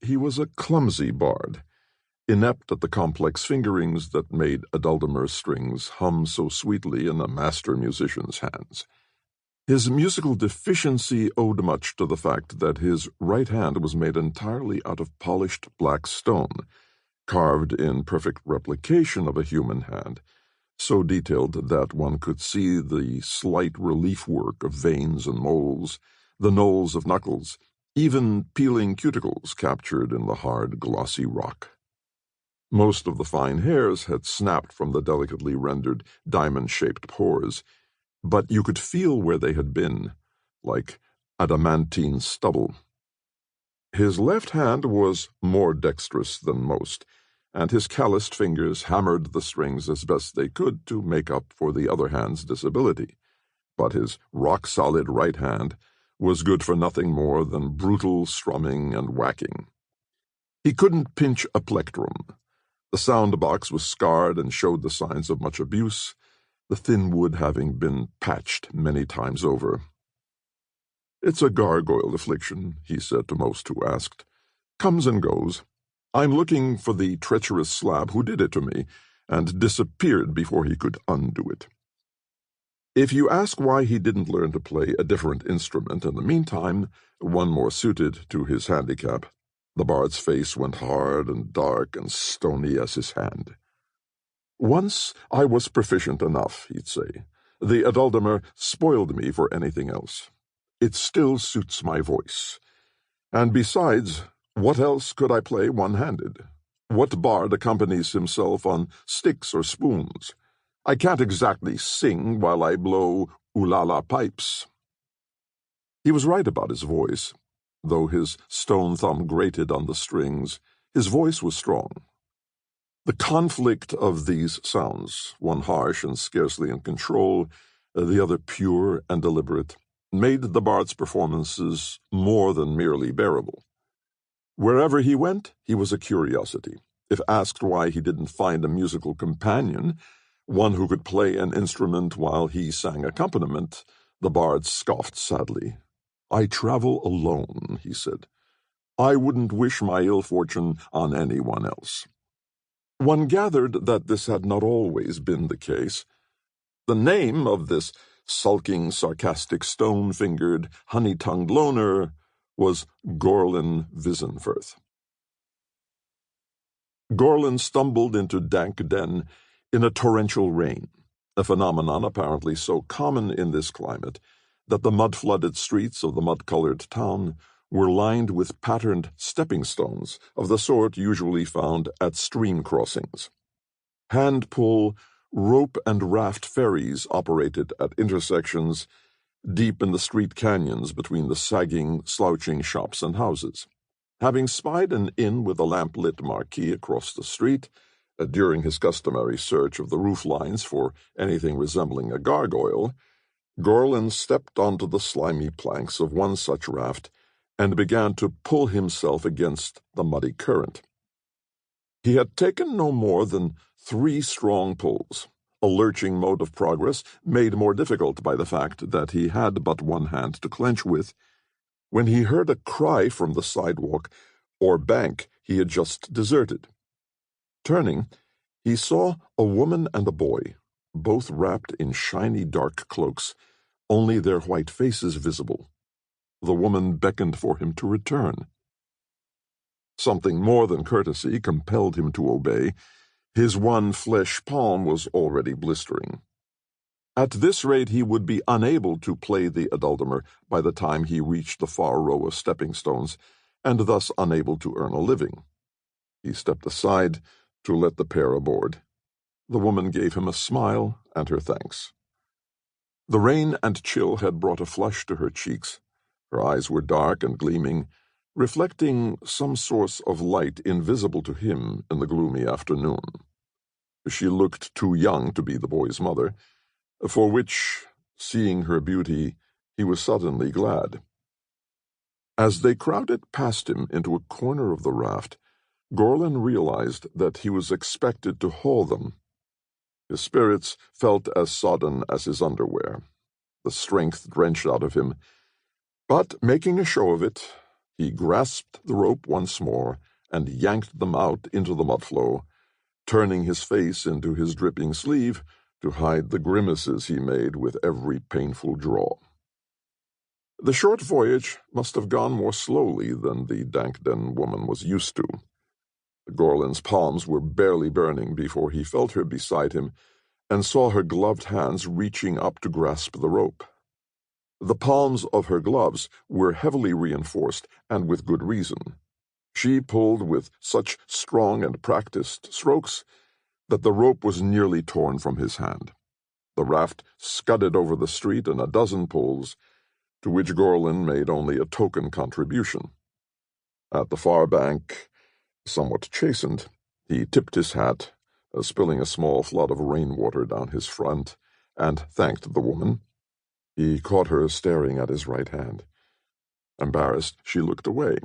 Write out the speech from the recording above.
he was a clumsy bard, inept at the complex fingerings that made eduldamer strings hum so sweetly in a master musician's hands. His musical deficiency owed much to the fact that his right hand was made entirely out of polished black stone, carved in perfect replication of a human hand, so detailed that one could see the slight relief work of veins and moles, the knolls of knuckles, even peeling cuticles captured in the hard, glossy rock. Most of the fine hairs had snapped from the delicately rendered diamond-shaped pores, but you could feel where they had been, like adamantine stubble. His left hand was more dexterous than most, and his calloused fingers hammered the strings as best they could to make up for the other hand's disability. But his rock-solid right hand was good for nothing more than brutal strumming and whacking. He couldn't pinch a plectrum. The sound box was scarred and showed the signs of much abuse, the thin wood having been patched many times over. "It's a gargoyle affliction," he said to most who asked. "Comes and goes. I'm looking for the treacherous slab who did it to me, and disappeared before he could undo it." If you ask why he didn't learn to play a different instrument in the meantime, one more suited to his handicap, the bard's face went hard and dark and stony as his hand. "Once I was proficient enough," he'd say. "The eduldamer spoiled me for anything else. It still suits my voice. And besides, what else could I play one-handed? What bard accompanies himself on sticks or spoons? I can't exactly sing while I blow ooh-la-la pipes." He was right about his voice. Though his stone thumb grated on the strings, his voice was strong. The conflict of these sounds, one harsh and scarcely in control, the other pure and deliberate, made the bard's performances more than merely bearable. Wherever he went, he was a curiosity. If asked why he didn't find a musical companion, one who could play an instrument while he sang accompaniment, the bard scoffed sadly. "I travel alone," he said. "I wouldn't wish my ill fortune on anyone else." One gathered that this had not always been the case. The name of this sulking, sarcastic, stone-fingered, honey-tongued loner was Gorlen Vizenfirthe. Gorlen stumbled into Dankden in a torrential rain, a phenomenon apparently so common in this climate that the mud-flooded streets of the mud-colored town were lined with patterned stepping stones of the sort usually found at stream crossings. Hand-pull, rope and raft ferries operated at intersections deep in the street canyons between the sagging, slouching shops and houses. Having spied an inn with a lamp-lit marquee across the street, during his customary search of the roof lines for anything resembling a gargoyle, Gorlen stepped onto the slimy planks of one such raft and began to pull himself against the muddy current. He had taken no more than 3 strong pulls, a lurching mode of progress made more difficult by the fact that he had but one hand to clench with, when he heard a cry from the sidewalk or bank he had just deserted. Turning, he saw a woman and a boy, both wrapped in shiny dark cloaks, only their white faces visible. The woman beckoned for him to return. Something more than courtesy compelled him to obey. His one flesh palm was already blistering. At this rate he would be unable to play the eduldamer by the time he reached the far row of stepping stones, and thus unable to earn a living. He stepped aside to let the pair aboard. The woman gave him a smile and her thanks. The rain and chill had brought a flush to her cheeks. Her eyes were dark and gleaming, reflecting some source of light invisible to him in the gloomy afternoon. She looked too young to be the boy's mother, for which, seeing her beauty, he was suddenly glad. As they crowded past him into a corner of the raft, Gorlen realized that he was expected to haul them. His spirits felt as sodden as his underwear, the strength drenched out of him, but, making a show of it, He grasped the rope once more and yanked them out into the mudflow, turning his face into his dripping sleeve to hide the grimaces he made with every painful draw. The short voyage must have gone more slowly than the Dankden woman was used to. Gorlen's palms were barely burning before he felt her beside him and saw her gloved hands reaching up to grasp the rope. The palms of her gloves were heavily reinforced, and with good reason. She pulled with such strong and practiced strokes that the rope was nearly torn from his hand. The raft scudded over the street in a dozen pulls, to which Gorlen made only a token contribution. At the far bank, somewhat chastened, he tipped his hat, spilling a small flood of rainwater down his front, and thanked the woman. He caught her staring at his right hand. Embarrassed, she looked away.